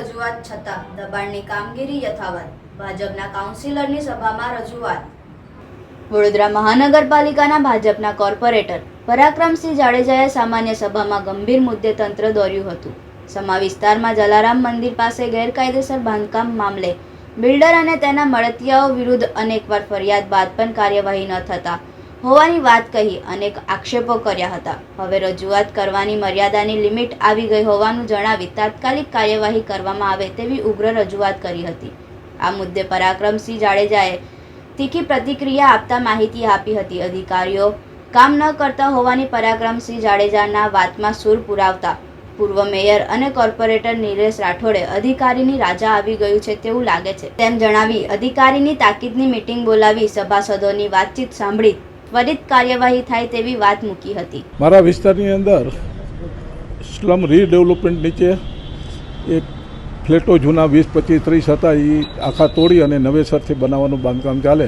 રજૂઆત છતાં દબાણની કામગીરી યથાવત. ભાજપના કાઉન્સિલરની સભામાં રજૂઆત. વડોદરા મહાનગરપાલિકાના ભાજપના કોર્પોરેટર પરાક્રમસિંહ જાડેજાએ સામાન્ય સભામાં ગંભીર મુદ્દે તંત્ર દોર્યું હતું. સમા વિસ્તારમાં જલારામ મંદિર પાસે ગેરકાયદેસર બાંધકામ મામલે બિલ્ડર અને તેના મળતિયાઓ વિરુદ્ધ અનેકવાર ફરિયાદ બાદ પણ કાર્યવાહી ન થતા હોવાની વાત કહી અનેક આક્ષેપો કર્યા હતા. હવે રજૂઆત કરવાની મર્યાદાની લિમિટ આવી ગઈ હોવાનું જણાવી તાત્કાલિક કાર્યવાહી કરવામાં આવે તેવી ઉગ્ર રજૂઆત કરી હતી. આ મુદ્દે પરાક્રમસિંહ જાડેજાએ તીખી પ્રતિક્રિયા આપતા માહિતી આપી હતી. અધિકારીઓ કામ ન કરતા હોવાની પરાક્રમસિંહ જાડેજાના વાતમાં સૂર પુરાવતા પૂર્વ મેયર અને કોર્પોરેટર નિલેશ રાઠોડે અધિકારીની રાજા આવી ગયું છે તેવું લાગે છે તેમ જણાવી અધિકારીની તાકીદની મીટિંગ બોલાવી સભાસદોની વાતચીત સાંભળી ત્વરિત કાર્યવાહી થાય તેવી વાત મૂકી હતી. મારા વિસ્તારની અંદર સ્લમ રીડેવલપમેન્ટ નીચે એક ફ્લેટો જૂના 20, 25, 30 હતા એ આખા તોડી અને નવેસરથી બનાવવાનું બાંધકામ ચાલે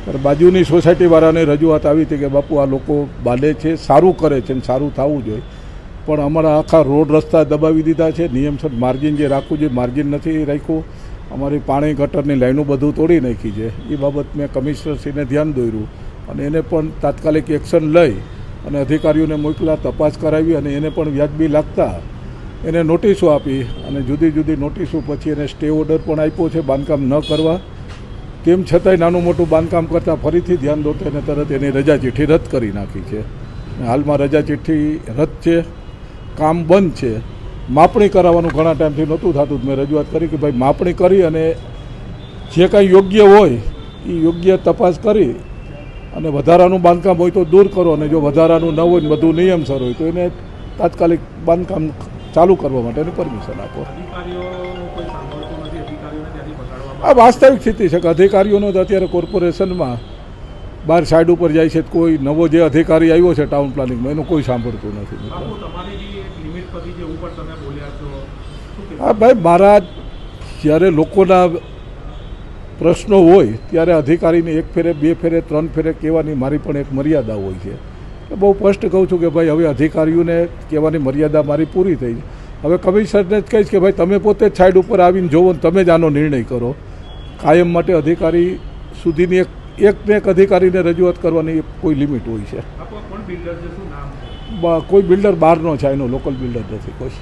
ત્યારે બાજુની સોસાયટીવાળાને રજૂઆત આવી હતી કે બાપુ આ લોકો બાંધે છે, સારું કરે છે ને સારું થવું જોઈએ, પણ અમારા આખા રોડ રસ્તા દબાવી દીધા છે. નિયમસર માર્જિન જે રાખવું જોઈએ માર્જિન નથી રાખ્યું. અમારી પાણી ગટરની લાઈનો બધું તોડી નાખી છે. એ બાબત મેં કમિશનરશ્રીને ધ્યાન દોર્યું અને એને પણ તાત્કાલિક એક્શન લઈ અને અધિકારીઓને મોકલા, તપાસ કરાવી અને એને પણ વ્યાજબી લાગતા એને નોટિસો આપી અને જુદી જુદી નોટિસો પછી એને સ્ટે ઓર્ડર પણ આપ્યો છે બાંધકામ ન કરવા. તેમ છતાંય નાનું મોટું બાંધકામ કરતાં ફરીથી ધ્યાન દોરતા એને તરત એની રજા ચિઠ્ઠી રદ કરી નાખી છે. હાલમાં રજા ચિઠ્ઠી રદ છે, કામ બંધ છે. માપણી કરાવવાનું ઘણા ટાઈમથી નહોતું થતું. મેં રજૂઆત કરી કે ભાઈ માપણી કરી અને જે કાંઈ યોગ્ય હોય એ યોગ્ય તપાસ કરી અને વધારાનું બાંધકામ હોય તો દૂર કરો અને જો વધારાનું ન હોય ને બધું નિયમસર હોય તો એને તાત્કાલિક બાંધકામ ચાલુ કરવા માટેની પરમિશન આપો. આ વાસ્તવિક સ્થિતિ છે કે અધિકારીઓનો જ અત્યારે કોર્પોરેશનમાં બહાર સાઈડ ઉપર જાય છે. કોઈ નવો જે અધિકારી આવ્યો છે ટાઉન પ્લાનિંગમાં એનું કોઈ સાંભળતું નથી. હા ભાઈ, મારા જ્યારે લોકોના પ્રશ્નો હોય ત્યારે અધિકારીને 1 ફેરે 2 ફેરે 3 ફેરે કહેવાની મારી પણ એક મર્યાદા હોય છે. બહુ સ્પષ્ટ કહું છું કે ભાઈ હવે અધિકારીઓને કહેવાની મર્યાદા મારી પૂરી થઈ. હવે કમિશનરને જ કહીશ કે ભાઈ તમે પોતે જ સાઈડ ઉપર આવીને જોવો ને તમે જ આનો નિર્ણય કરો. કાયમ માટે અધિકારી સુધીની એકને એક અધિકારીને રજૂઆત કરવાની કોઈ લિમિટ હોય છે. કોઈ બિલ્ડર બહારનો છે, એનો લોકલ બિલ્ડર નથી કોઈ.